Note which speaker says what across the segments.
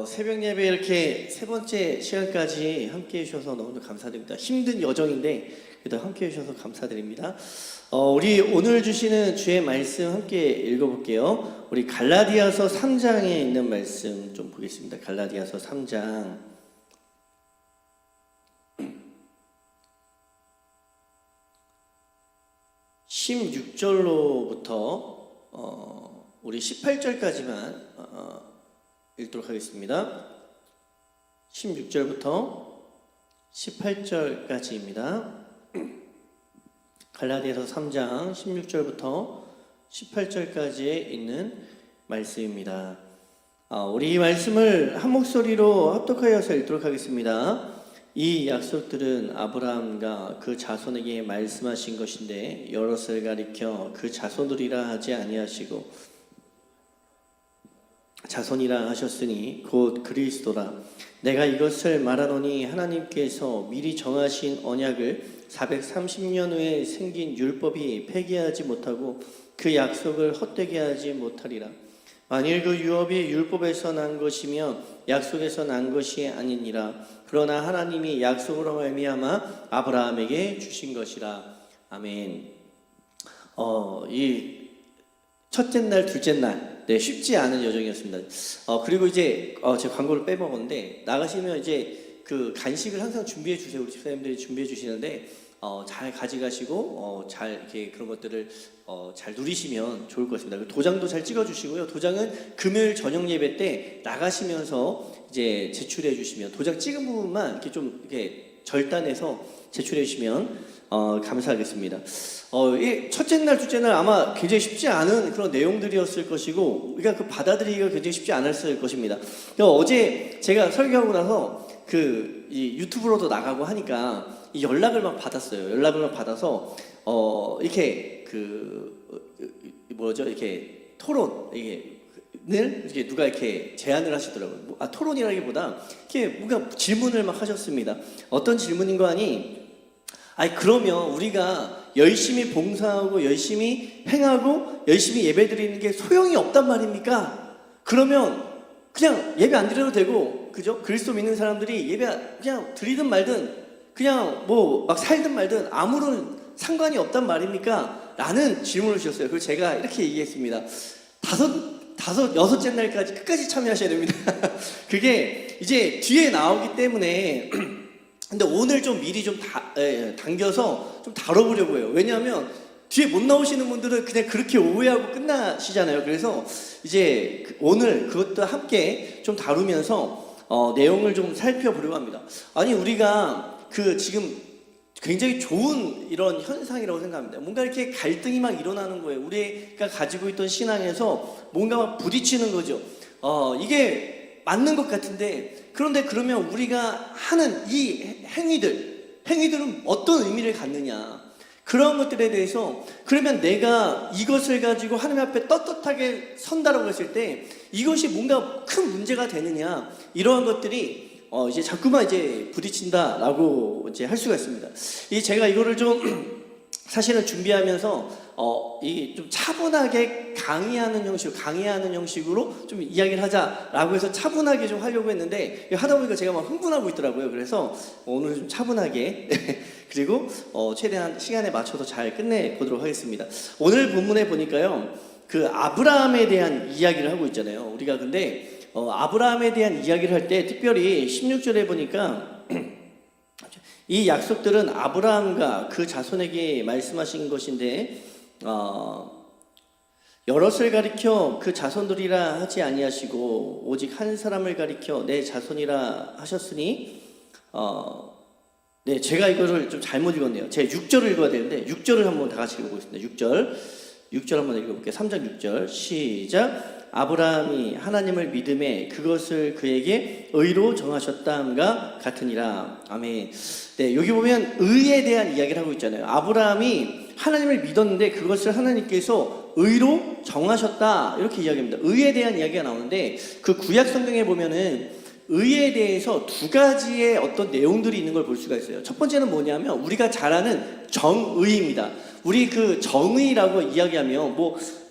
Speaker 1: 새벽 예배 이렇게 세 번째 시간까지 함께 해주셔서 너무나 감사드립니다. 힘든 여정인데 그래도 함께 해주셔서 감사드립니다. 우리 오늘 주시는 주의 말씀 함께 읽어볼게요. 우리 갈라디아서 3장에 있는 말씀 좀 보겠습니다. 갈라디아서 3장 16절로부터 우리 18절까지만 읽도록 하겠습니다. 16절부터 18절까지입니다. 갈라디아서 3장 16절부터 18절까지에 있는 말씀입니다. 우리 이 말씀을 한 목소리로 합독하여서 읽도록 하겠습니다. 이 약속들은 아브라함과 그 자손에게 말씀하신 것인데 여럿을 가리켜 그 자손들이라 하지 아니하시고 자손이라 하셨으니 곧 그리스도라. 내가 이것을 말하노니 하나님께서 미리 정하신 언약을 430년 후에 생긴 율법이 폐기하지 못하고 그 약속을 헛되게 하지 못하리라. 만일 그 유업이 율법에서 난 것이며 약속에서 난 것이 아니니라. 그러나 하나님이 약속으로 말미암아 아브라함에게 주신 것이라. 아멘. 이 첫째 날, 둘째 날 쉽지 않은 여정이었습니다. 그리고 이제 제가 광고를 빼먹었는데 나가시면 이제 그 간식을 항상 준비해 주세요. 우리 집사님들이 준비해 주시는데 잘 가져가시고 잘 이렇게 그런 것들을 잘 누리시면 좋을 것 같습니다. 도장도 잘 찍어주시고요. 도장은 금요일 저녁 예배 때 나가시면서 이제 제출해 주시면 도장 찍은 부분만 이렇게 좀 이렇게 절단해서 제출해 주시면 감사하겠습니다. 이 첫째 날, 둘째 날 아마 굉장히 쉽지 않은 그런 내용들이었을 것이고 우리가 그 받아들이기가 굉장히 쉽지 않았을 것입니다. 어제 제가 설교하고 나서 이 유튜브로도 나가고 하니까 이 연락을 막 받았어요. 연락을 막 받아서 이렇게 이렇게 토론 이렇게 누가 이렇게 제안을 하시더라고요. 토론이라기보다 이렇게 뭔가 질문을 막 하셨습니다. 어떤 질문인 거 아니? 그러면 우리가 열심히 봉사하고 열심히 행하고 열심히 예배드리는 게 소용이 없단 말입니까? 그러면 그냥 예배 안 드려도 되고, 그죠? 그리스도 믿는 사람들이 예배 그냥 드리든 말든 그냥 뭐 막 살든 말든 아무런 상관이 없단 말입니까? 라는 질문을 주셨어요. 그래서 제가 이렇게 얘기했습니다. 여섯째 날까지 끝까지 참여하셔야 됩니다. 그게 이제 뒤에 나오기 때문에 근데 오늘 좀 미리 좀 당겨서 좀 다뤄보려고 해요. 왜냐하면 뒤에 못 나오시는 분들은 그냥 그렇게 오해하고 끝나시잖아요. 그래서 이제 오늘 그것도 함께 좀 다루면서 내용을 좀 살펴보려고 합니다. 아니 우리가 지금 굉장히 좋은 이런 현상이라고 생각합니다. 뭔가 이렇게 갈등이 막 일어나는 거예요. 우리가 가지고 있던 신앙에서 뭔가 막 부딪히는 거죠. 이게 맞는 것 같은데 그런데 그러면 우리가 하는 이 행위들은 어떤 의미를 갖느냐, 그런 것들에 대해서 그러면 내가 이것을 가지고 하나님 앞에 떳떳하게 선다라고 했을 때 이것이 뭔가 큰 문제가 되느냐, 이러한 것들이 이제 자꾸만 이제 부딪힌다라고 이제 할 수가 있습니다. 제가 이거를 좀 사실은 준비하면서 이 좀 차분하게 강의하는 형식으로 좀 이야기를 하자라고 해서 차분하게 좀 하려고 했는데 하다 보니까 제가 막 흥분하고 있더라고요. 그래서 오늘 좀 차분하게 그리고 최대한 시간에 맞춰서 잘 끝내보도록 하겠습니다. 오늘 본문에 보니까요, 아브라함에 대한 이야기를 하고 있잖아요. 우리가 근데 아브라함에 대한 이야기를 할 때 특별히 16절에 보니까 이 약속들은 아브라함과 그 자손에게 말씀하신 것인데 여럿을 가리켜 그 자손들이라 하지 아니하시고 오직 한 사람을 가리켜 내 자손이라 하셨으니 네, 제가 이거를 좀 잘못 읽었네요. 제가 6절을 읽어야 되는데 6절을 한번 다 같이 읽어보겠습니다. 6절 한번 읽어볼게요. 3장 6절 시작. 아브라함이 하나님을 믿음에 그것을 그에게 의로 정하셨다함과 같으니라. 아멘. 네, 여기 보면 의에 대한 이야기를 하고 있잖아요. 아브라함이 하나님을 믿었는데 그것을 하나님께서 의로 정하셨다, 이렇게 이야기합니다. 의에 대한 이야기가 나오는데 그 구약 성경에 보면은 의에 대해서 두 가지의 어떤 내용들이 있는 걸 볼 수가 있어요. 첫 번째는 뭐냐면 우리가 잘 아는 정의입니다. 우리 정의라고 이야기하면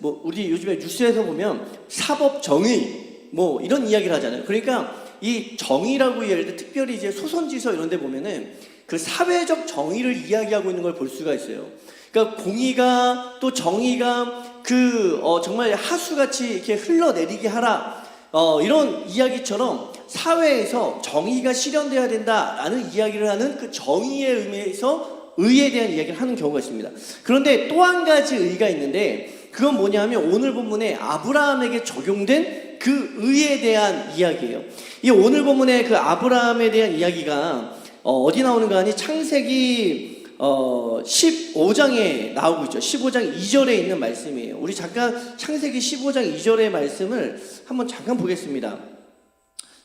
Speaker 1: 우리 요즘에 뉴스에서 보면 사법 정의 뭐 이런 이야기를 하잖아요. 그러니까 이 정의라고 예를 들어 특별히 이제 소선지서 이런 데 보면은 그 사회적 정의를 이야기하고 있는 걸 볼 수가 있어요. 그러니까 공의가 또 정의가 정말 하수같이 이렇게 흘러내리게 하라. 이런 이야기처럼 사회에서 정의가 실현돼야 된다라는 이야기를 하는 그 정의의 의미에서 의에 대한 이야기를 하는 경우가 있습니다. 그런데 또 한 가지 의가 있는데 그건 뭐냐면 오늘 본문에 아브라함에게 적용된 그 의에 대한 이야기예요. 이 오늘 본문의 그 아브라함에 대한 이야기가 어디 나오는가 하니 창세기 15장에 나오고 있죠. 15장 2절에 있는 말씀이에요. 우리 잠깐 창세기 15장 2절의 말씀을 한번 잠깐 보겠습니다.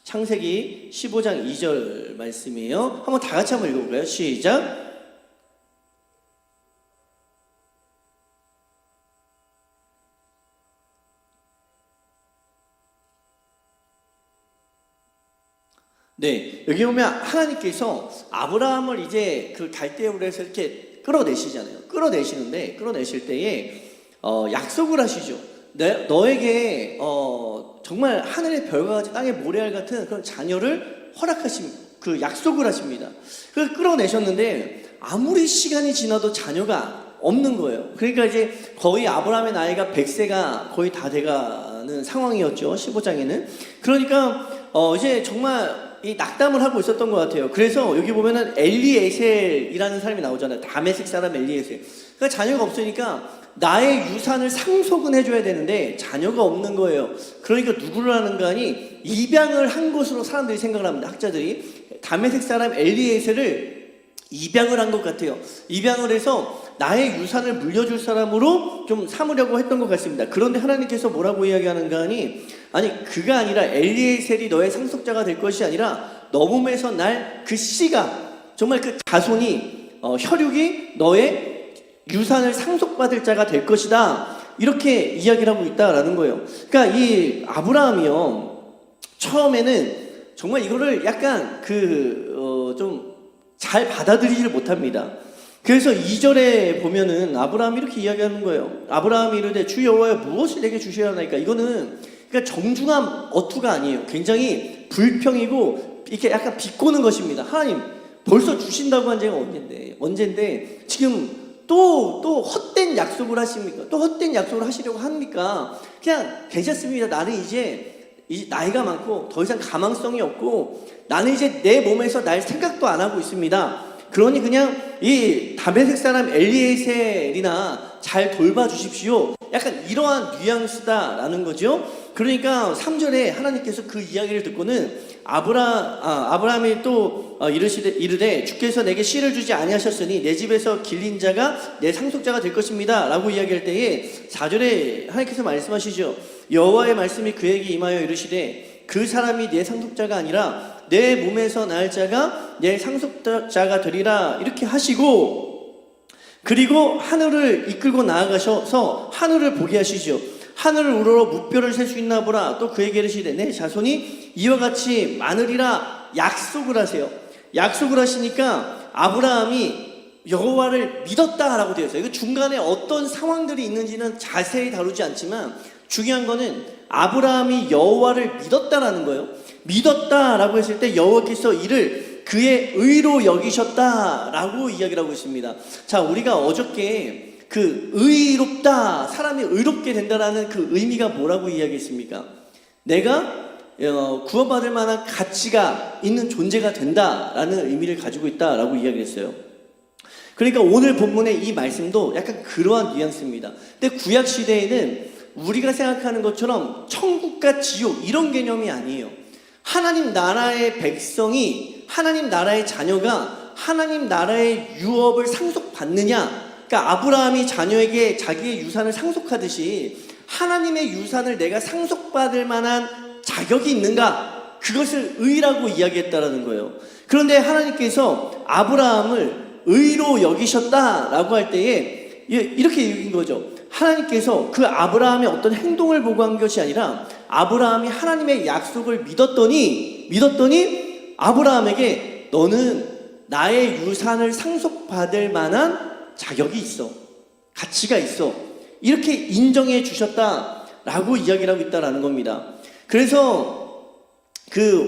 Speaker 1: 창세기 15장 2절 말씀이에요. 한번 다 같이 한번 읽어볼까요? 시작. 네, 여기 보면 하나님께서 아브라함을 이제 그 갈대우르에서 이렇게 끌어내시잖아요. 끌어내실 때에 약속을 하시죠. 너에게 정말 하늘의 별과 같이 땅의 모래알 같은 그런 자녀를 그 약속을 하십니다. 그래서 끌어내셨는데 아무리 시간이 지나도 자녀가 없는 거예요. 그러니까 이제 거의 아브라함의 나이가 100세가 거의 다 돼가는 상황이었죠. 15장에는. 그러니까 이제 정말 이 낙담을 하고 있었던 것 같아요. 그래서 여기 보면은 엘리에셀이라는 사람이 나오잖아요. 다메섹 사람 엘리에셀. 그러니까 자녀가 없으니까 나의 유산을 상속은 해줘야 되는데 자녀가 없는 거예요. 그러니까 누구를 하는가 하니 입양을 한 것으로 사람들이 생각을 합니다. 학자들이 다메섹 사람 엘리에셀을 입양을 한 것 같아요. 입양을 해서 나의 유산을 물려줄 사람으로 좀 삼으려고 했던 것 같습니다. 그런데 하나님께서 뭐라고 이야기하는가 하니 아니 그가 아니라 엘리에셀이 너의 상속자가 될 것이 아니라 너 몸에서 날 그 씨가 정말 그 자손이 혈육이 너의 유산을 상속받을 자가 될 것이다. 이렇게 이야기를 하고 있다라는 거예요. 그러니까 이 아브라함이요 처음에는 정말 이거를 약간 좀 잘 받아들이지를 못합니다. 그래서 2절에 보면은 아브라함이 이렇게 이야기하는 거예요. 아브라함이 이르되 주 여호와여 무엇을 내게 주셔야 하나이까. 이거는 그러니까 정중한 어투가 아니에요. 굉장히 불평이고 이렇게 약간 비꼬는 것입니다. 하나님 벌써 주신다고 한 지가 언젠데 지금 또 헛된 약속을 하십니까? 또 헛된 약속을 하시려고 합니까? 그냥 괜찮습니다. 나는 이제 나이가 많고 더 이상 가망성이 없고 나는 이제 내 몸에서 날 생각도 안 하고 있습니다. 그러니 그냥 이 다메섹 사람 엘리에셀이나 잘 돌봐주십시오. 약간 이러한 뉘앙스다라는 거죠. 그러니까 3절에 하나님께서 그 이야기를 듣고는 아브라함이 또 이르되 주께서 내게 씨를 주지 아니하셨으니 내 집에서 길린 자가 내 상속자가 될 것입니다 라고 이야기할 때에 4절에 하나님께서 말씀하시죠. 여호와의 말씀이 그에게 임하여 이르시되 그 사람이 내 상속자가 아니라 내 몸에서 날 자가 내 상속자가 되리라 이렇게 하시고 그리고 하늘을 이끌고 나아가셔서 하늘을 보게 하시죠. 하늘을 우러러 무뼈를 셀 수 있나 보라. 또 그에게 이르시되 내 자손이 이와 같이 많으리라 약속을 하세요. 약속을 하시니까 아브라함이 여호와를 믿었다라고 되어 있어요. 이거 중간에 어떤 상황들이 있는지는 자세히 다루지 않지만 중요한 거는 아브라함이 여호와를 믿었다라는 거예요. 믿었다라고 했을 때 여호와께서 이를 그의 의로 여기셨다라고 이야기를 하고 있습니다. 자, 우리가 어저께 그 의롭다, 사람이 의롭게 된다라는 그 의미가 뭐라고 이야기했습니까? 내가 구원받을 만한 가치가 있는 존재가 된다라는 의미를 가지고 있다라고 이야기했어요. 그러니까 오늘 본문의 이 말씀도 약간 그러한 뉘앙스입니다. 근데 구약 시대에는 우리가 생각하는 것처럼 천국과 지옥 이런 개념이 아니에요. 하나님 나라의 백성이, 하나님 나라의 자녀가 하나님 나라의 유업을 상속받느냐, 그러니까 아브라함이 자녀에게 자기의 유산을 상속하듯이 하나님의 유산을 내가 상속받을 만한 자격이 있는가, 그것을 의라고 이야기했다라는 거예요. 그런데 하나님께서 아브라함을 의로 여기셨다라고 할 때에 이렇게 여긴 거죠. 하나님께서 그 아브라함의 어떤 행동을 보고 한 것이 아니라 아브라함이 하나님의 약속을 믿었더니 아브라함에게 너는 나의 유산을 상속받을 만한 자격이 있어, 가치가 있어, 이렇게 인정해 주셨다라고 이야기를 하고 있다라는 겁니다. 그래서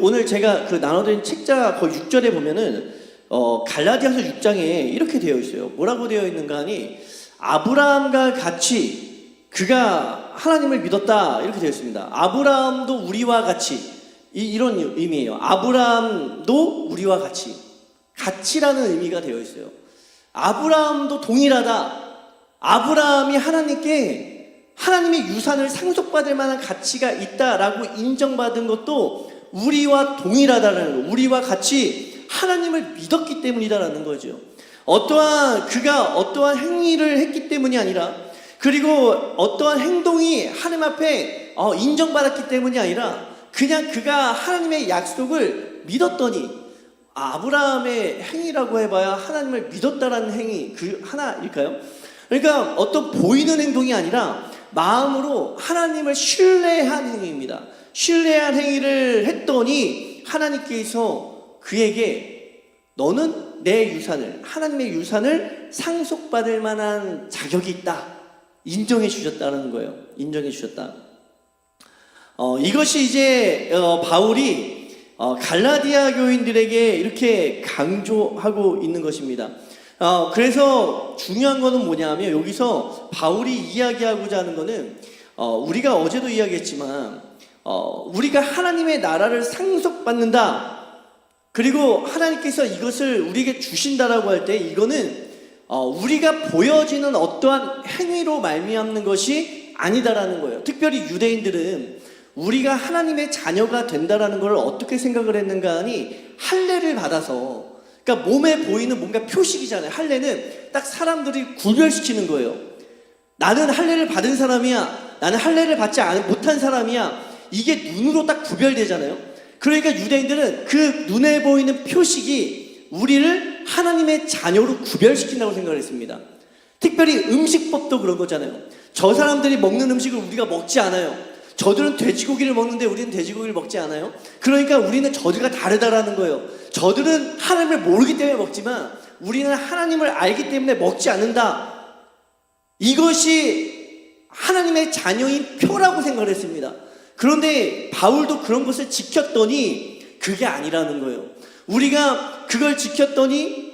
Speaker 1: 오늘 제가 나눠드린 책자 거의 6절에 보면은 갈라디아서 6장에 이렇게 되어 있어요. 뭐라고 되어 있는가 하니 아브라함과 같이 그가 하나님을 믿었다 이렇게 되어 있습니다. 아브라함도 우리와 같이 이런 의미예요. 아브라함도 우리와 같이라는 의미가 되어 있어요. 아브라함도 동일하다. 아브라함이 하나님께 하나님의 유산을 상속받을 만한 가치가 있다라고 인정받은 것도 우리와 동일하다라는 거, 우리와 같이 하나님을 믿었기 때문이다라는 거죠. 그가 어떠한 행위를 했기 때문이 아니라, 그리고 어떠한 행동이 하나님 앞에 인정받았기 때문이 아니라 그냥 그가 하나님의 약속을 믿었더니, 아브라함의 행위라고 해봐야 하나님을 믿었다라는 행위 하나일까요? 그러니까 어떤 보이는 행동이 아니라 마음으로 하나님을 신뢰한 행위입니다. 신뢰한 행위를 했더니 하나님께서 그에게 너는 내 유산을, 하나님의 유산을 상속받을 만한 자격이 있다, 인정해 주셨다는 거예요. 인정해 주셨다. 이것이 이제 바울이 갈라디아 교인들에게 이렇게 강조하고 있는 것입니다. 그래서 중요한 거는 뭐냐면, 여기서 바울이 이야기하고자 하는 거는 우리가 어제도 이야기했지만 우리가 하나님의 나라를 상속받는다, 그리고 하나님께서 이것을 우리에게 주신다라고 할 때 이거는 우리가 보여지는 어떠한 행위로 말미암는 것이 아니다라는 거예요. 특별히 유대인들은 우리가 하나님의 자녀가 된다라는 걸 어떻게 생각을 했는가 하니, 할례를 받아서, 그러니까 몸에 보이는 뭔가 표식이잖아요. 할례는 딱 사람들이 구별시키는 거예요. 나는 할례를 받은 사람이야, 나는 할례를 받지 못한 사람이야, 이게 눈으로 딱 구별되잖아요. 그러니까 유대인들은 그 눈에 보이는 표식이 우리를 하나님의 자녀로 구별시킨다고 생각을 했습니다. 특별히 음식법도 그런 거잖아요. 저 사람들이 먹는 음식을 우리가 먹지 않아요. 저들은 돼지고기를 먹는데 우리는 돼지고기를 먹지 않아요. 그러니까 우리는 저들과 다르다라는 거예요. 저들은 하나님을 모르기 때문에 먹지만 우리는 하나님을 알기 때문에 먹지 않는다. 이것이 하나님의 자녀인 표라고 생각을 했습니다. 그런데 바울도 그런 것을 지켰더니 그게 아니라는 거예요. 우리가 그걸 지켰더니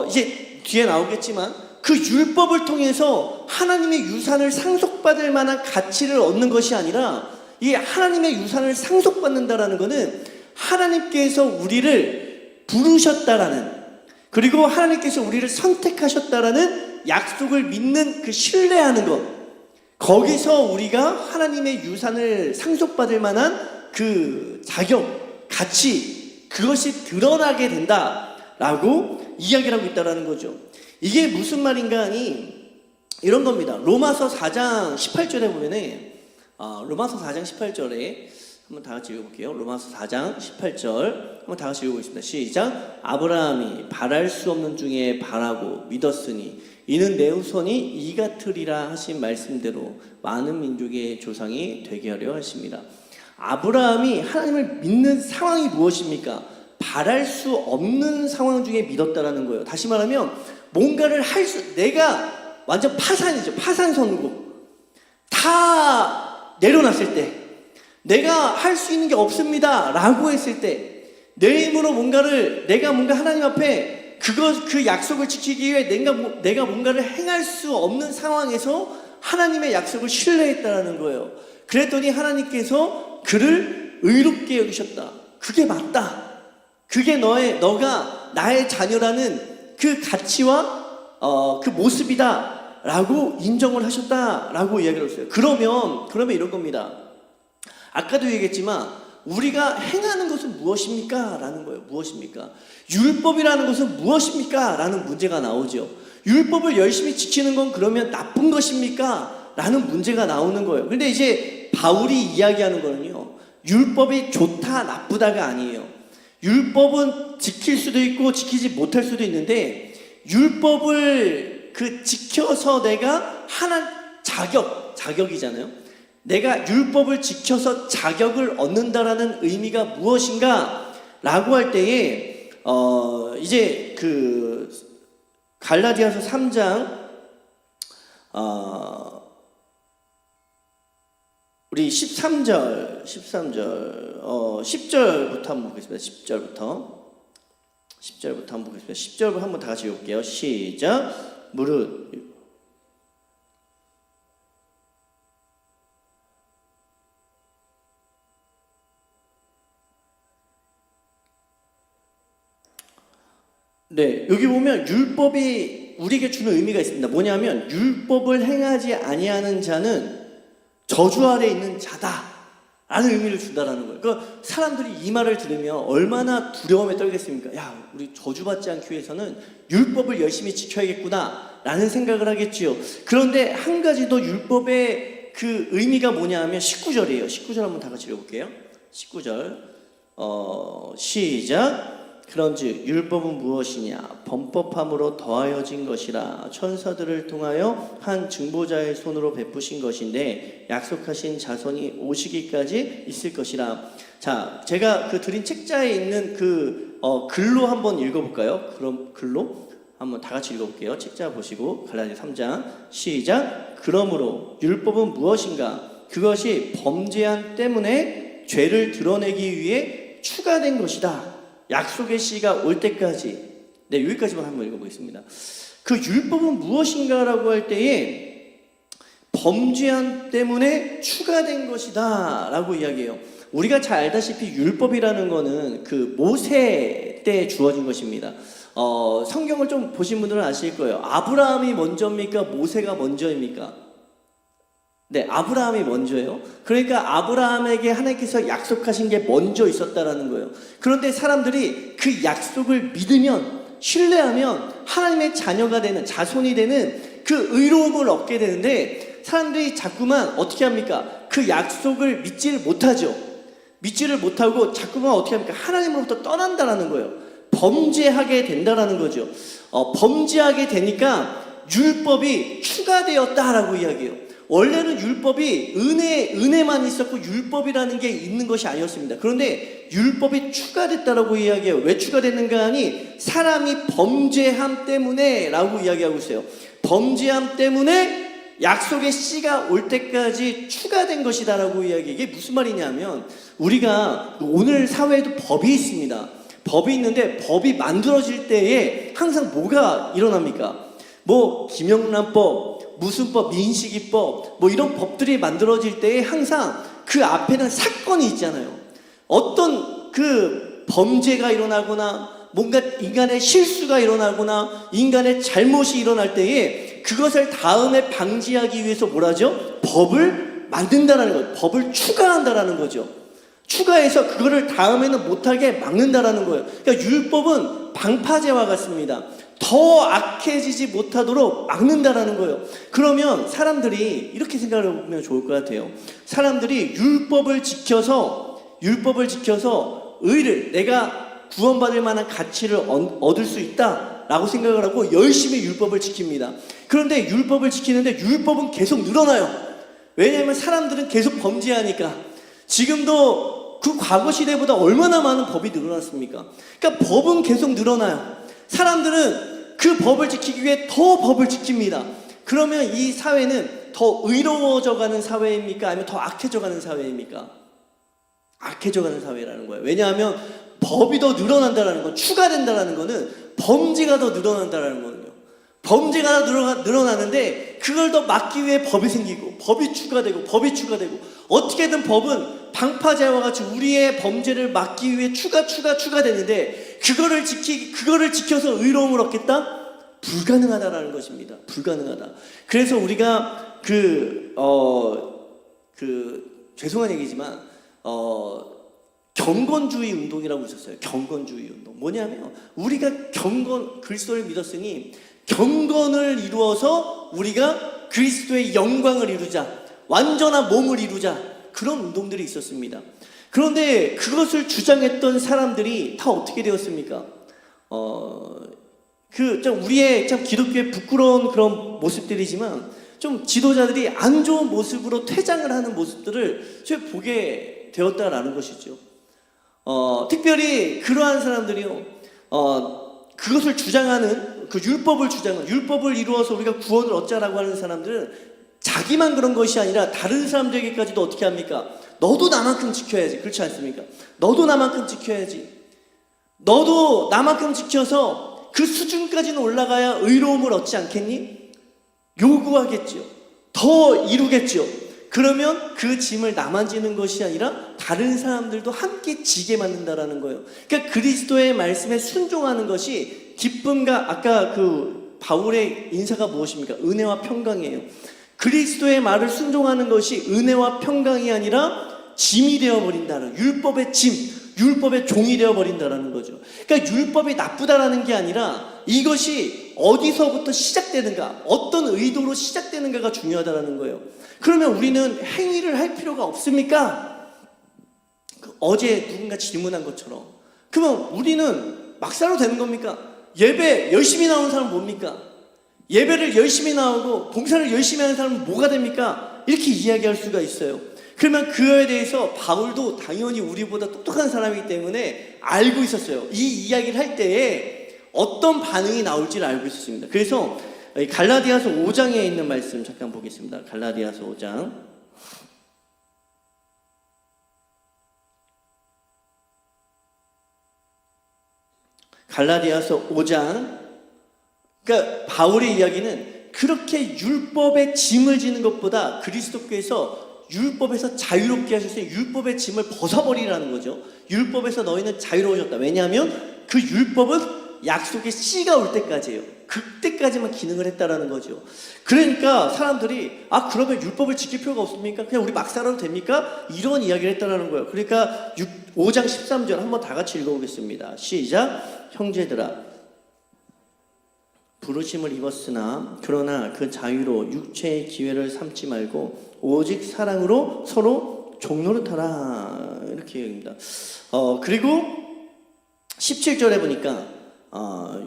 Speaker 1: 이제 뒤에 나오겠지만 그 율법을 통해서 하나님의 유산을 상속받을 만한 가치를 얻는 것이 아니라, 이 하나님의 유산을 상속받는다라는 것은 하나님께서 우리를 부르셨다라는, 그리고 하나님께서 우리를 선택하셨다라는 약속을 믿는 그 신뢰하는 것, 거기서 우리가 하나님의 유산을 상속받을 만한 그 자격, 가치, 그것이 드러나게 된다라고 이야기를 하고 있다는 거죠. 이게 무슨 말인가 하니 이런 겁니다. 로마서 4장 18절에 보면은 로마서 4장 18절에 한번 다 같이 읽어볼게요. 로마서 4장 18절 한번 다 같이 읽어보겠습니다. 시작. 아브라함이 바랄 수 없는 중에 바라고 믿었으니 이는 내 후손이 이 같으리라 하신 말씀대로 많은 민족의 조상이 되게 하려 하십니다. 아브라함이 하나님을 믿는 상황이 무엇입니까? 바랄 수 없는 상황 중에 믿었다라는 거예요. 다시 말하면 뭔가를 내가 완전 파산이죠. 파산 선고. 다 내려놨을 때, 내가 할 수 있는 게 없습니다 라고 했을 때, 내 힘으로 내가 뭔가 하나님 앞에 그 약속을 지키기 위해 내가 뭔가를 행할 수 없는 상황에서 하나님의 약속을 신뢰했다라는 거예요. 그랬더니 하나님께서 그를 의롭게 여기셨다. 그게 맞다. 그게 너가 나의 자녀라는 그 가치와 그 모습이다 라고 인정을 하셨다라고 이야기를 했어요. 그러면 이런 겁니다. 아까도 얘기했지만 우리가 행하는 것은 무엇입니까? 라는 거예요. 무엇입니까? 율법이라는 것은 무엇입니까? 라는 문제가 나오죠. 율법을 열심히 지키는 건 그러면 나쁜 것입니까? 라는 문제가 나오는 거예요. 근데 이제 바울이 이야기하는 거는요, 율법이 좋다 나쁘다가 아니에요. 율법은 지킬 수도 있고 지키지 못할 수도 있는데, 율법을 지켜서 내가 자격이잖아요. 내가 율법을 지켜서 자격을 얻는다라는 의미가 무엇인가? 라고 할 때에 이제 갈라디아서 3장 우리 13절 10절부터 한번 보겠습니다. 10절부터 한번 보겠습니다. 10절 한번 다 같이 읽을게요. 시작. 무릇 네, 여기 보면 율법이 우리에게 주는 의미가 있습니다. 뭐냐면 율법을 행하지 아니하는 자는 저주 아래 있는 자다라는 의미를 준다라는 거예요. 그러니까 사람들이 이 말을 들으면 얼마나 두려움에 떨겠습니까? 야, 우리 저주받지 않기 위해서는 율법을 열심히 지켜야겠구나라는 생각을 하겠지요. 그런데 한 가지 더 율법의 그 의미가 뭐냐 하면 19절이에요. 19절 한번 다 같이 읽어볼게요. 19절 시작. 그런즉 율법은 무엇이냐? 범법함으로 더하여진 것이라 천사들을 통하여 한 증보자의 손으로 베푸신 것인데 약속하신 자손이 오시기까지 있을 것이라. 자, 제가 그 드린 책자에 있는 그 글로 한번 읽어볼까요? 그럼 글로 한번 다 같이 읽어볼게요. 책자 보시고 갈라디아 3장 시작. 그러므로 율법은 무엇인가? 그것이 범죄한 때문에 죄를 드러내기 위해 추가된 것이다. 약속의 씨가 올 때까지. 네, 여기까지만 한번 읽어보겠습니다. 그 율법은 무엇인가라고 할 때에 범죄한 때문에 추가된 것이다 라고 이야기해요. 우리가 잘 알다시피 율법이라는 거는 그 모세 때 주어진 것입니다. 성경을 좀 보신 분들은 아실 거예요. 아브라함이 먼저입니까? 모세가 먼저입니까? 네, 아브라함이 먼저예요. 그러니까 아브라함에게 하나님께서 약속하신 게 먼저 있었다라는 거예요. 그런데 사람들이 그 약속을 믿으면, 신뢰하면 하나님의 자녀가 되는, 자손이 되는 그 의로움을 얻게 되는데, 사람들이 자꾸만 어떻게 합니까? 그 약속을 믿지를 못하죠. 믿지를 못하고 자꾸만 어떻게 합니까? 하나님으로부터 떠난다라는 거예요. 범죄하게 된다라는 거죠. 범죄하게 되니까 율법이 추가되었다라고 이야기해요. 원래는 율법이 은혜만 있었고 율법이라는 게 있는 것이 아니었습니다. 그런데 율법이 추가됐다라고 이야기해요. 왜 추가됐는가 하니 사람이 범죄함 때문에 라고 이야기하고 있어요. 범죄함 때문에 약속의 씨가 올 때까지 추가된 것이다 라고 이야기해요. 이게 무슨 말이냐면 우리가 오늘 사회에도 법이 있습니다. 법이 있는데 법이 만들어질 때에 항상 뭐가 일어납니까? 뭐 김영란법, 무슨 법, 민식이법, 뭐 이런 법들이 만들어질 때에 항상 그 앞에는 사건이 있잖아요. 어떤 그 범죄가 일어나거나 뭔가 인간의 실수가 일어나거나 인간의 잘못이 일어날 때에 그것을 다음에 방지하기 위해서 뭐라죠? 법을 만든다라는 거예요. 법을 추가한다라는 거죠. 추가해서 그거를 다음에는 못하게 막는다라는 거예요. 그러니까 율법은 방파제와 같습니다. 더 악해지지 못하도록 막는다라는 거예요. 그러면 사람들이 이렇게 생각을 해보면 좋을 것 같아요. 사람들이 율법을 지켜서 의를, 내가 구원받을 만한 가치를 얻을 수 있다라고 생각을 하고 열심히 율법을 지킵니다. 그런데 율법을 지키는데 율법은 계속 늘어나요. 왜냐하면 사람들은 계속 범죄하니까. 지금도 그 과거 시대보다 얼마나 많은 법이 늘어났습니까? 그러니까 법은 계속 늘어나요. 사람들은 그 법을 지키기 위해 더 법을 지킵니다. 그러면 이 사회는 더 의로워져 가는 사회입니까? 아니면 더 악해져 가는 사회입니까? 악해져 가는 사회라는 거예요. 왜냐하면 법이 더 늘어난다는 건, 추가된다는 거는 범죄가 더 늘어난다는 거예요. 범죄가 늘어나는데 그걸 더 막기 위해 법이 생기고 법이 추가되고 어떻게든 법은 방파제와 같이 우리의 범죄를 막기 위해 추가되는데 그거를 지켜서 의로움을 얻겠다? 불가능하다라는 것입니다. 불가능하다. 그래서 우리가 죄송한 얘기지만 경건주의 운동이라고 있었어요. 경건주의 운동. 뭐냐면 우리가 그리스도를 믿었으니 경건을 이루어서 우리가 그리스도의 영광을 이루자, 완전한 몸을 이루자, 그런 운동들이 있었습니다. 그런데 그것을 주장했던 사람들이 다 어떻게 되었습니까? 우리의 참 기독교의 부끄러운 그런 모습들이지만 좀 지도자들이 안 좋은 모습으로 퇴장을 하는 모습들을 좀 보게 되었다라는 것이죠. 특별히 그러한 사람들이요, 그것을 주장하는, 율법을 이루어서 우리가 구원을 얻자라고 하는 사람들은 자기만 그런 것이 아니라 다른 사람들에게까지도 어떻게 합니까? 너도 나만큼 지켜야지. 그렇지 않습니까? 너도 나만큼 지켜야지. 너도 나만큼 지켜서 그 수준까지는 올라가야 의로움을 얻지 않겠니? 요구하겠지요. 더 이루겠지요. 그러면 그 짐을 나만 지는 것이 아니라 다른 사람들도 함께 지게 만든다라는 거예요. 그러니까 그리스도의 말씀에 순종하는 것이 기쁨과, 아까 그 바울의 인사가 무엇입니까? 은혜와 평강이에요. 그리스도의 말을 순종하는 것이 은혜와 평강이 아니라 짐이 되어버린다는, 율법의 짐, 율법의 종이 되어버린다는 거죠. 그러니까 율법이 나쁘다라는 게 아니라 이것이 어디서부터 시작되는가, 어떤 의도로 시작되는가가 중요하다는 거예요. 그러면 우리는 행위를 할 필요가 없습니까? 어제 누군가 질문한 것처럼. 그러면 우리는 막사로 되는 겁니까? 예배 열심히 나오는 사람은 뭡니까? 예배를 열심히 나오고 봉사를 열심히 하는 사람은 뭐가 됩니까? 이렇게 이야기할 수가 있어요. 그러면 그거에 대해서 바울도 당연히 우리보다 똑똑한 사람이기 때문에 알고 있었어요. 이 이야기를 할 때에 어떤 반응이 나올지를 알고 있었습니다. 그래서 갈라디아서 5장에 있는 말씀 잠깐 보겠습니다. 갈라디아서 5장. 갈라디아서 5장. 그러니까 바울의 이야기는 그렇게 율법의 짐을 지는 것보다 그리스도께서 율법에서 자유롭게 하셨어요. 율법의 짐을 벗어버리라는 거죠. 율법에서 너희는 자유로워졌다. 왜냐하면 그 율법은 약속의 씨가 올 때까지예요. 그때까지만 기능을 했다라는 거죠. 그러니까 사람들이 그러면 율법을 지킬 필요가 없습니까? 그냥 우리 막 살아도 됩니까? 이런 이야기를 했다라는 거예요. 그러니까 5장 13절 한번 다 같이 읽어보겠습니다. 시작. 형제들아, 부르심을 입었으나 그러나 그 자유로 육체의 기회를 삼지 말고 오직 사랑으로 서로 종노릇하라, 이렇게 얘기합니다. 그리고 17절에 보니까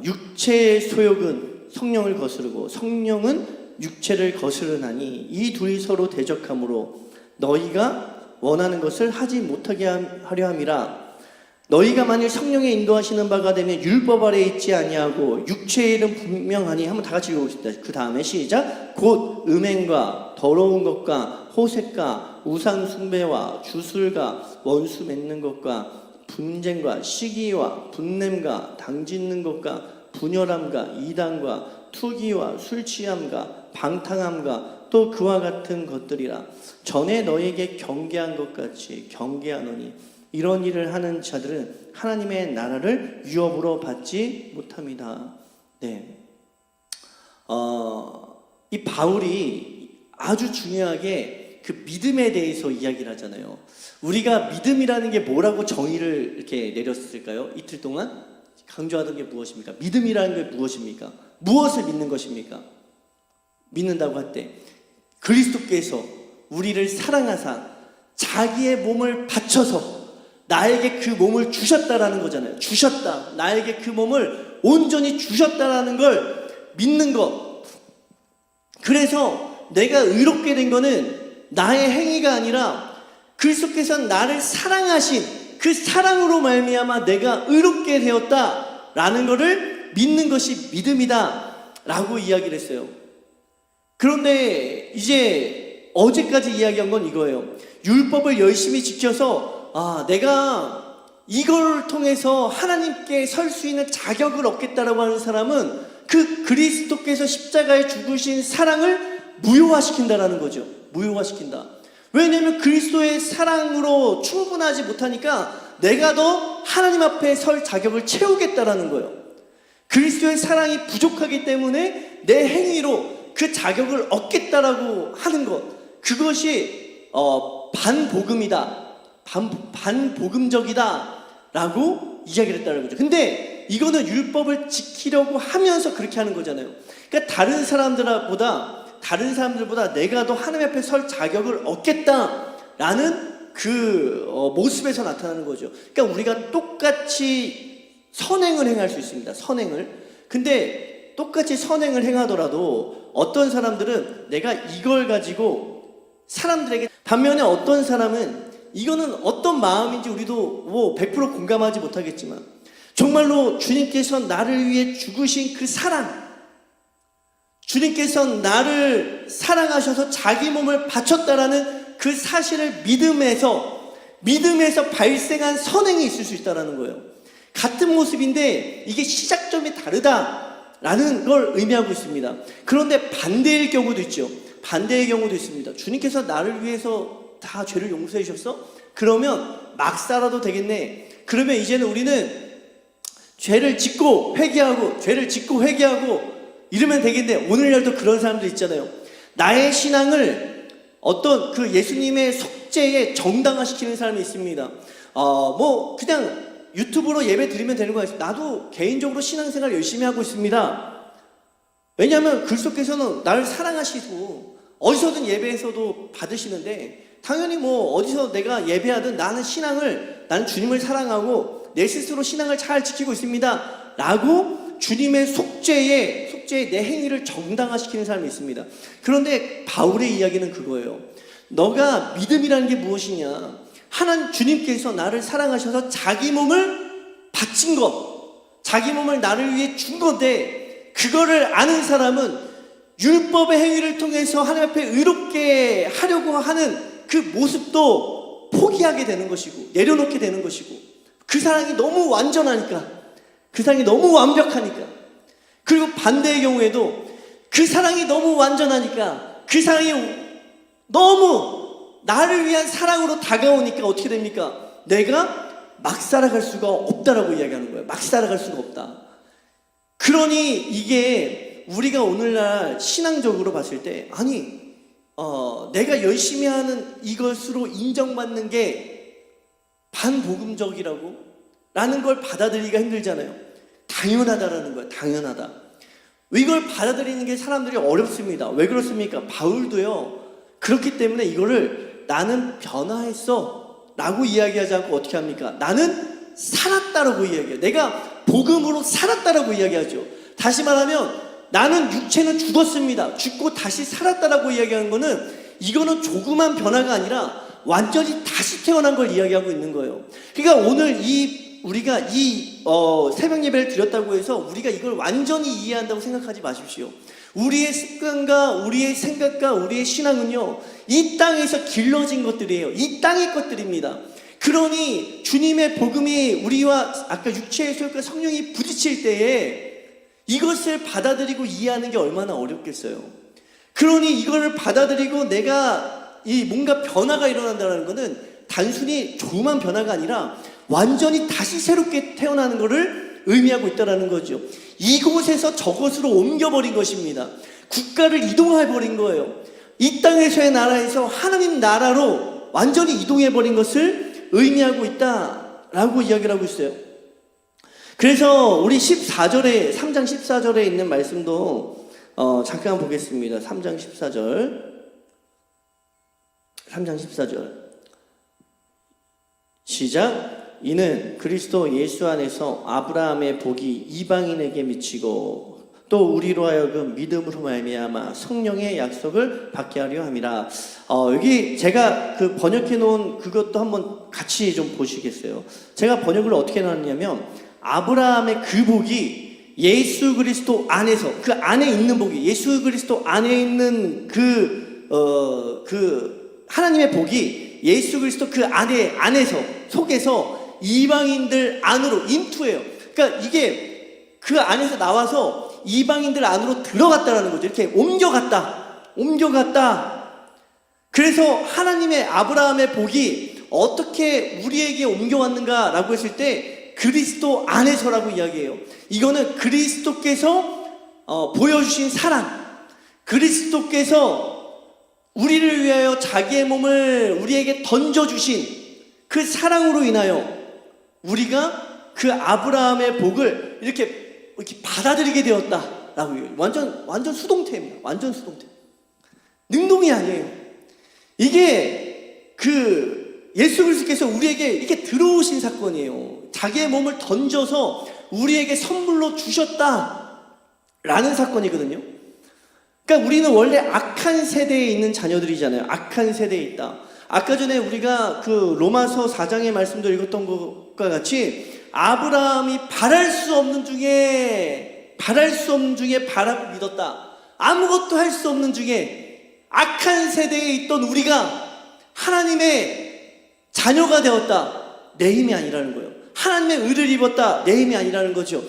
Speaker 1: 육체의 소욕은 성령을 거스르고 성령은 육체를 거스르나니 이 둘이 서로 대적하므로 너희가 원하는 것을 하지 못하게 하려 함이라. 너희가 만일 성령의 인도하시는 바가 되면 율법 아래에 있지 아니하고 육체의 일은 분명하니. 한번 다 같이 읽어보겠습니다. 그 다음에 시작. 곧 음행과 더러운 것과 호색과 우상 숭배와 주술과 원수 맺는 것과 분쟁과 시기와 분냄과 당짓는 것과 분열함과 이단과 투기와 술취함과 방탕함과 또 그와 같은 것들이라. 전에 너에게 경계한 것 같이 경계하노니 이런 일을 하는 자들은 하나님의 나라를 유업으로 받지 못합니다. 네, 이 바울이 아주 중요하게 그 믿음에 대해서 이야기를 하잖아요. 우리가 믿음이라는 게 뭐라고 정의를 이렇게 내렸을까요? 이틀 동안 강조하던 게 무엇입니까? 믿음이라는 게 무엇입니까? 무엇을 믿는 것입니까? 믿는다고 할 때 그리스도께서 우리를 사랑하사 자기의 몸을 바쳐서 나에게 그 몸을 주셨다라는 거잖아요. 주셨다. 나에게 그 몸을 온전히 주셨다라는 걸 믿는 것. 그래서 내가 의롭게 된 거는 나의 행위가 아니라 그리스도께서 나를 사랑하신 그 사랑으로 말미암아 내가 의롭게 되었다라는 것을 믿는 것이 믿음이다 라고 이야기를 했어요. 그런데 이제 어제까지 이야기한 건 이거예요. 율법을 열심히 지켜서 내가 이걸 통해서 하나님께 설 수 있는 자격을 얻겠다라고 하는 사람은 그 그리스도께서 십자가에 죽으신 사랑을 무효화시킨다라는 거죠. 무효화시킨다. 왜냐하면 그리스도의 사랑으로 충분하지 못하니까 내가 더 하나님 앞에 설 자격을 채우겠다라는 거예요. 그리스도의 사랑이 부족하기 때문에 내 행위로 그 자격을 얻겠다라고 하는 것, 그것이 반복음이다, 반복음적이다 라고 이야기를 했다는 거죠. 근데 이거는 율법을 지키려고 하면서 그렇게 하는 거잖아요. 그러니까 다른 사람들보다 내가 더 하나님 앞에 설 자격을 얻겠다라는 그 모습에서 나타나는 거죠. 그러니까 우리가 똑같이 선행을 행할 수 있습니다. 선행을. 근데 똑같이 선행을 행하더라도 어떤 사람들은 내가 이걸 가지고 사람들에게, 반면에 어떤 사람은 이거는 어떤 마음인지 우리도 100% 공감하지 못하겠지만 정말로 주님께서 나를 위해 죽으신 그 사랑, 주님께서 나를 사랑하셔서 자기 몸을 바쳤다라는 그 사실을 믿음에서 발생한 선행이 있을 수 있다는 거예요. 같은 모습인데 이게 시작점이 다르다라는 걸 의미하고 있습니다. 그런데 반대의 경우도 있죠. 반대의 경우도 있습니다. 주님께서 나를 위해서 다 죄를 용서해 주셨어? 그러면 막 살아도 되겠네. 그러면 이제는 우리는 죄를 짓고 회개하고 이러면 되겠네. 오늘날도 그런 사람들 있잖아요. 나의 신앙을 어떤 그 예수님의 속죄에 정당화시키는 사람이 있습니다. 그냥 유튜브로 예배 드리면 되는 거예요. 나도 개인적으로 신앙생활 열심히 하고 있습니다. 왜냐하면 그리스도께서는 나를 사랑하시고 어디서든 예배에서도 받으시는데, 당연히 어디서 내가 예배하든 나는 주님을 사랑하고 내 스스로 신앙을 잘 지키고 있습니다 라고 주님의 속죄에 내 행위를 정당화시키는 사람이 있습니다. 그런데 바울의 이야기는 그거예요. 너가 믿음이라는 게 무엇이냐? 하나님 주님께서 나를 사랑하셔서 자기 몸을 바친 것, 자기 몸을 나를 위해 준 건데, 그거를 아는 사람은 율법의 행위를 통해서 하나님 앞에 의롭게 하려고 하는 그 모습도 포기하게 되는 것이고 내려놓게 되는 것이고, 그 사랑이 너무 완전하니까, 그 사랑이 너무 완벽하니까. 그리고 반대의 경우에도 그 사랑이 너무 완전하니까, 그 사랑이 너무 나를 위한 사랑으로 다가오니까 어떻게 됩니까? 내가 막 살아갈 수가 없다라고 이야기하는 거예요. 막 살아갈 수가 없다. 그러니 이게 우리가 오늘날 신앙적으로 봤을 때, 내가 열심히 하는 이것으로 인정받는 게 반복음적이라고 라는 걸 받아들이기가 힘들잖아요. 당연하다라는 거예요. 당연하다. 이걸 받아들이는 게 사람들이 어렵습니다. 왜 그렇습니까? 바울도요, 그렇기 때문에 이거를 나는 변화했어 라고 이야기하지 않고 어떻게 합니까? 나는 살았다라고 이야기해요. 내가 복음으로 살았다라고 이야기하죠. 다시 말하면 나는 육체는 죽었습니다. 죽고 다시 살았다라고 이야기하는 거는, 이거는 조그만 변화가 아니라 완전히 다시 태어난 걸 이야기하고 있는 거예요. 그러니까 오늘 우리가 새벽 예배를 드렸다고 해서 우리가 이걸 완전히 이해한다고 생각하지 마십시오. 우리의 습관과 우리의 생각과 우리의 신앙은요, 이 땅에서 길러진 것들이에요. 이 땅의 것들입니다. 그러니 주님의 복음이 우리와 아까 육체의 소욕과 성령이 부딪힐 때에 이것을 받아들이고 이해하는 게 얼마나 어렵겠어요. 그러니 이거를 받아들이고 내가 뭔가 변화가 일어난다는 것은 단순히 조그만 변화가 아니라 완전히 다시 새롭게 태어나는 것을 의미하고 있다는 거죠. 이곳에서 저곳으로 옮겨버린 것입니다. 국가를 이동해버린 거예요. 이 땅에서의 나라에서 하나님 나라로 완전히 이동해버린 것을 의미하고 있다라고 이야기를 하고 있어요. 그래서 우리 3장 14절에 있는 말씀도 잠깐 보겠습니다. 3장 14절 시작. 이는 그리스도 예수 안에서 아브라함의 복이 이방인에게 미치고 또 우리로 하여금 믿음으로 말미암아 성령의 약속을 받게 하려 함이라. 여기 제가 그 번역해 놓은 그것도 한번 같이 좀 보시겠어요? 제가 번역을 어떻게 해놨냐면, 아브라함의 그 복이 예수 그리스도 안에서, 그 안에 있는 복이, 예수 그리스도 안에 있는 그 하나님의 복이 예수 그리스도 그 안에서, 속에서 이방인들 안으로 인투해요. 그러니까 이게 그 안에서 나와서 이방인들 안으로 들어갔다라는 거죠. 이렇게 옮겨갔다. 그래서 하나님의 아브라함의 복이 어떻게 우리에게 옮겨왔는가라고 했을 때 그리스도 안에서라고 이야기해요. 이거는 그리스도께서 보여주신 사랑, 그리스도께서 우리를 위하여 자기의 몸을 우리에게 던져주신 그 사랑으로 인하여 우리가 그 아브라함의 복을 이렇게 받아들이게 되었다라고 해요. 완전 수동태입니다. 완전 수동태. 능동이 아니에요. 이게 그 예수 그리스도께서 우리에게 이렇게 들어오신 사건이에요. 자기의 몸을 던져서 우리에게 선물로 주셨다라는 사건이거든요. 그러니까 우리는 원래 악한 세대에 있는 자녀들이잖아요. 악한 세대에 있다. 아까 전에 우리가 그 로마서 4장의 말씀도 읽었던 것과 같이 아브라함이 바랄 수 없는 중에 바라고 믿었다. 아무것도 할 수 없는 중에 악한 세대에 있던 우리가 하나님의 자녀가 되었다. 내 힘이 아니라는 거예요. 하나님의 의를 입었다. 내 힘이 아니라는 거죠.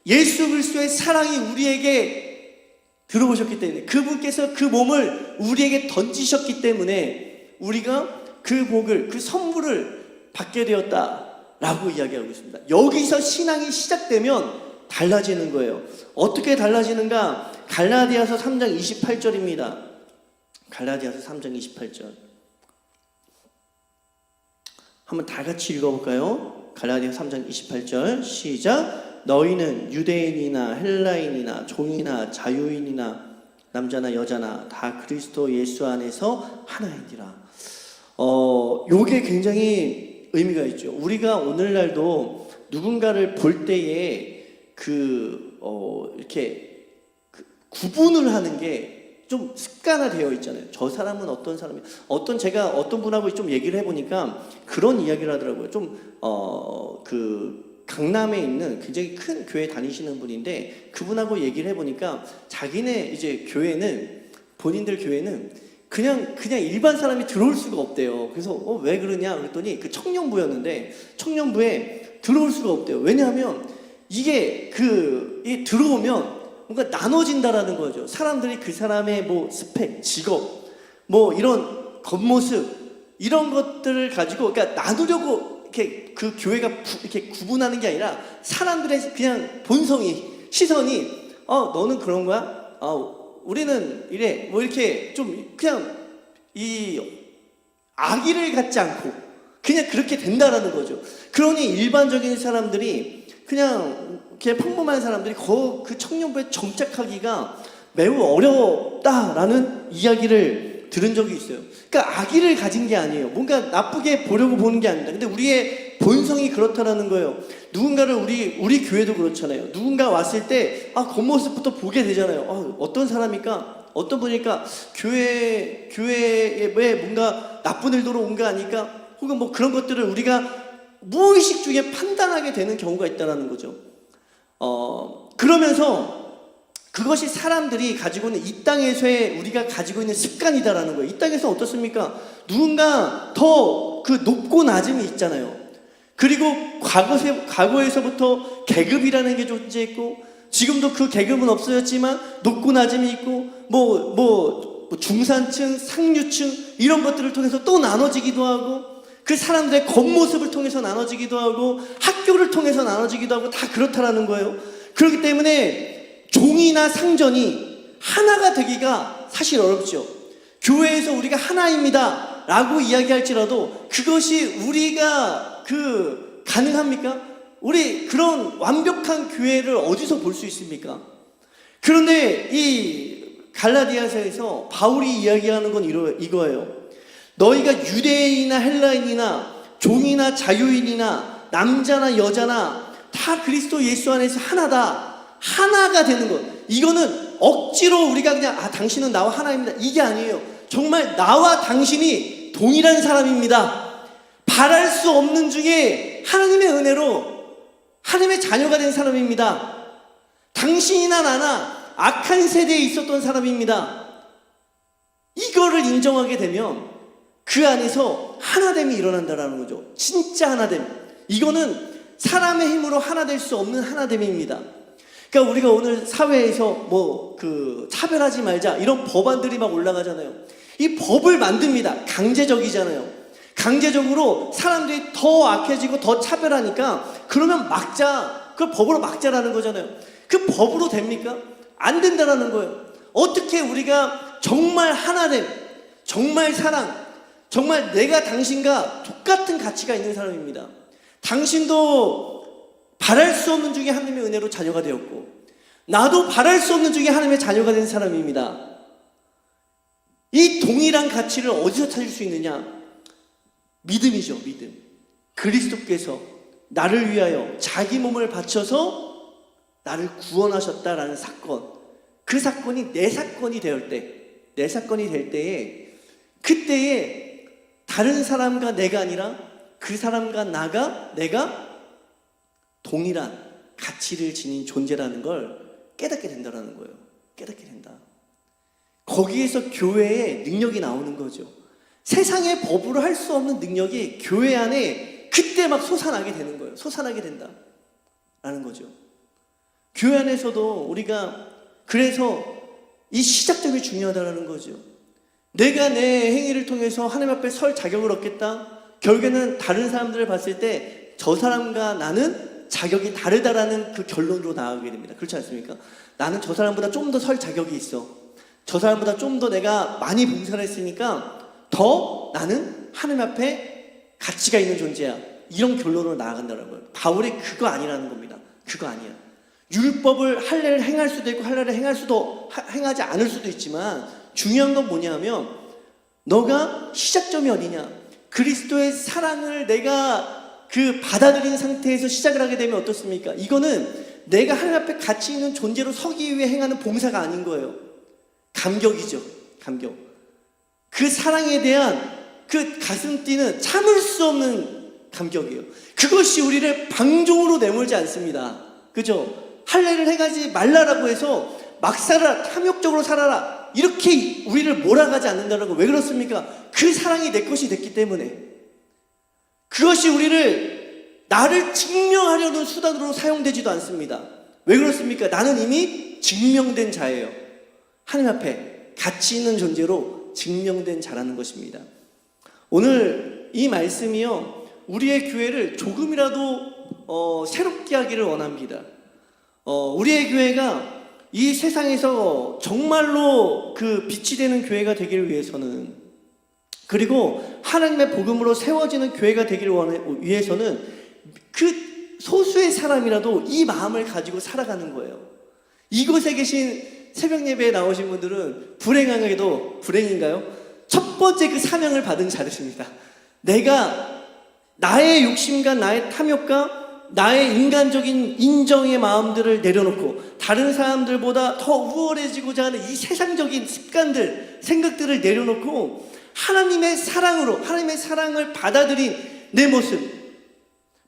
Speaker 1: 예수 그리스도의 사랑이 우리에게 들어오셨기 때문에, 그분께서 그 몸을 우리에게 던지셨기 때문에 우리가 그 복을, 그 선물을 받게 되었다라고 이야기하고 있습니다. 여기서 신앙이 시작되면 달라지는 거예요. 어떻게 달라지는가? 갈라디아서 3장 28절입니다. 갈라디아서 3장 28절. 한번 다 같이 읽어볼까요? 갈라디아서 3장 28절 시작. 너희는 유대인이나 헬라인이나 종이나 자유인이나 남자나 여자나 다 그리스도 예수 안에서 하나이니라. 요게 굉장히 의미가 있죠. 우리가 오늘날도 누군가를 볼 때에 이렇게 구분을 하는 게 좀 습관화되어 있잖아요. 저 사람은 어떤 사람이, 제가 어떤 분하고 좀 얘기를 해보니까 그런 이야기를 하더라고요. 강남에 있는 굉장히 큰 교회 다니시는 분인데, 그분하고 얘기를 해보니까 자기네 이제 교회는, 본인들 교회는 그냥 일반 사람이 들어올 수가 없대요. 그래서 왜 그러냐 그랬더니 그 청년부였는데 청년부에 들어올 수가 없대요. 왜냐하면 이게 들어오면 뭔가 나눠진다라는 거죠. 사람들이 그 사람의 뭐 스펙, 직업, 뭐 이런 겉모습, 이런 것들을 가지고, 그러니까 나누려고 이렇게 그 교회가 이렇게 구분하는 게 아니라 사람들의 그냥 본성이, 시선이, 너는 그런 거야? 우리는 이래. 뭐 이렇게 좀 그냥 이 악의를 갖지 않고 그냥 그렇게 된다라는 거죠. 그러니 일반적인 사람들이 그냥 평범한 사람들이 그 청년부에 정착하기가 매우 어렵다라는 이야기를 들은 적이 있어요. 그러니까 악의를 가진 게 아니에요. 뭔가 나쁘게 보려고 보는 게 아닙니다. 근데 우리의 본성이 그렇다라는 거예요. 누군가를 우리 교회도 그렇잖아요. 누군가 왔을 때 겉모습부터 보게 되잖아요. 어떤 사람일까? 어떤 분일까? 교회에 왜 뭔가 나쁜 일도로 온 거 아닐까? 혹은 뭐 그런 것들을 우리가 무의식 중에 판단하게 되는 경우가 있다는 거죠. 그러면서 그것이 사람들이 가지고 있는, 이 땅에서의 우리가 가지고 있는 습관이다라는 거예요. 이 땅에서 어떻습니까? 누군가 더 높고 낮음이 있잖아요. 그리고 과거에서부터 계급이라는 게 존재했고, 지금도 그 계급은 없어졌지만 높고 낮음이 있고, 뭐 중산층, 상류층, 이런 것들을 통해서 또 나눠지기도 하고, 그 사람들의 겉모습을 통해서 나눠지기도 하고, 학교를 통해서 나눠지기도 하고, 다 그렇다라는 거예요. 그렇기 때문에 종이나 상전이 하나가 되기가 사실 어렵죠. 교회에서 우리가 하나입니다 라고 이야기할지라도 그것이 우리가 가능합니까? 우리 그런 완벽한 교회를 어디서 볼 수 있습니까? 그런데 이 갈라디아서에서 바울이 이야기하는 건 이거예요. 너희가 유대인이나 헬라인이나 종이나 자유인이나 남자나 여자나 다 그리스도 예수 안에서 하나가 되는 것. 이거는 억지로 우리가 그냥 당신은 나와 하나입니다, 이게 아니에요. 정말 나와 당신이 동일한 사람입니다. 바랄 수 없는 중에 하나님의 은혜로 하나님의 자녀가 된 사람입니다. 당신이나 나나 악한 세대에 있었던 사람입니다. 이거를 인정하게 되면 그 안에서 하나됨이 일어난다라는 거죠. 진짜 하나됨. 이거는 사람의 힘으로 하나 될 수 없는 하나됨입니다. 그러니까 우리가 오늘 사회에서 차별하지 말자 이런 법안들이 막 올라가잖아요. 이 법을 만듭니다. 강제적이잖아요. 강제적으로 사람들이 더 악해지고 더 차별하니까 그러면 막자. 그걸 법으로 막자라는 거잖아요. 그 법으로 됩니까? 안 된다라는 거예요. 어떻게 우리가 정말 하나됨, 정말 사랑, 정말 내가 당신과 똑같은 가치가 있는 사람입니다. 당신도 바랄 수 없는 중에 하나님의 은혜로 자녀가 되었고, 나도 바랄 수 없는 중에 하나님의 자녀가 된 사람입니다. 이 동일한 가치를 어디서 찾을 수 있느냐? 믿음이죠, 믿음. 그리스도께서 나를 위하여 자기 몸을 바쳐서 나를 구원하셨다라는 사건. 그 사건이 내 사건이 될 때에, 그때에 다른 사람과 내가 아니라 그 사람과 내가 동일한 가치를 지닌 존재라는 걸 깨닫게 된다는 거예요. 깨닫게 된다. 거기에서 교회의 능력이 나오는 거죠. 세상의 법으로 할 수 없는 능력이 교회 안에 그때 막 솟아나게 되는 거예요. 솟아나게 된다 라는 거죠. 교회 안에서도 우리가 그래서 이 시작점이 중요하다는 거죠. 내가 내 행위를 통해서 하나님 앞에 설 자격을 얻겠다. 결국에는 다른 사람들을 봤을 때 저 사람과 나는 자격이 다르다라는 그 결론으로 나아가게 됩니다. 그렇지 않습니까? 나는 저 사람보다 좀 더 설 자격이 있어. 저 사람보다 좀 더 내가 많이 봉사를 했으니까 더 나는 하나님 앞에 가치가 있는 존재야. 이런 결론으로 나아간다는 거예요. 바울이 그거 아니라는 겁니다. 그거 아니야. 율법을 할례를 행할 수도 있고 할례를 행하지 않을 수도 있지만 중요한 건 뭐냐면 너가 시작점이 어디냐. 그리스도의 사랑을 내가 그 받아들인 상태에서 시작을 하게 되면 어떻습니까? 이거는 내가 하나님 앞에 가치 있는 존재로 서기 위해 행하는 봉사가 아닌 거예요. 감격이죠. 감격. 그 사랑에 대한 그 가슴 뛰는 참을 수 없는 감격이에요. 그것이 우리를 방종으로 내몰지 않습니다. 그죠? 할례를 행하지 말라라고 해서 막 살아라, 탐욕적으로 살아라 이렇게 우리를 몰아가지 않는다는 거. 왜 그렇습니까? 그 사랑이 내 것이 됐기 때문에. 그것이 우리를 나를 증명하려는 수단으로 사용되지도 않습니다. 왜 그렇습니까? 나는 이미 증명된 자예요. 하나님 앞에 가치 있는 존재로 증명된 자라는 것입니다. 오늘 이 말씀이요, 우리의 교회를 조금이라도 새롭게 하기를 원합니다. 우리의 교회가 이 세상에서 정말로 그 빛이 되는 교회가 되기를 위해서는, 그리고 하나님의 복음으로 세워지는 교회가 되기를 위해서는 그 소수의 사람이라도 이 마음을 가지고 살아가는 거예요. 이곳에 계신 새벽 예배에 나오신 분들은 불행하게도, 불행인가요? 첫 번째 그 사명을 받은 자들입니다. 내가 나의 욕심과 나의 탐욕과 나의 인간적인 인정의 마음들을 내려놓고 다른 사람들보다 더 우월해지고자 하는 이 세상적인 습관들, 생각들을 내려놓고 하나님의 사랑으로, 하나님의 사랑을 받아들인 내 모습,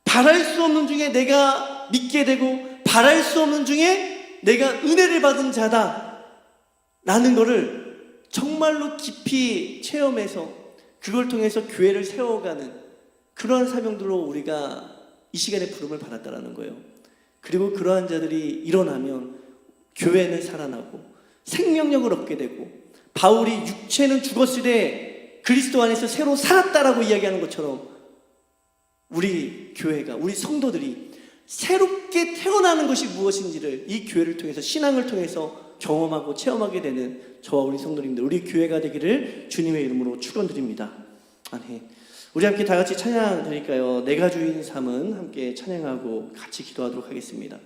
Speaker 1: 바랄 수 없는 중에 내가 믿게 되고 바랄 수 없는 중에 내가 은혜를 받은 자다 라는 거를 정말로 깊이 체험해서 그걸 통해서 교회를 세워가는 그러한 사명들로 우리가 이 시간에 부름을 받았다라는 거예요. 그리고 그러한 자들이 일어나면 교회는 살아나고 생명력을 얻게 되고, 바울이 육체는 죽었으되 그리스도 안에서 새로 살았다라고 이야기하는 것처럼 우리 교회가, 우리 성도들이 새롭게 태어나는 것이 무엇인지를 이 교회를 통해서, 신앙을 통해서 경험하고 체험하게 되는 저와 우리 성도님들, 우리 교회가 되기를 주님의 이름으로 축원드립니다. 아멘. 우리 함께 다 같이 찬양 드릴까요? 내가 주인 삶은 함께 찬양하고 같이 기도하도록 하겠습니다.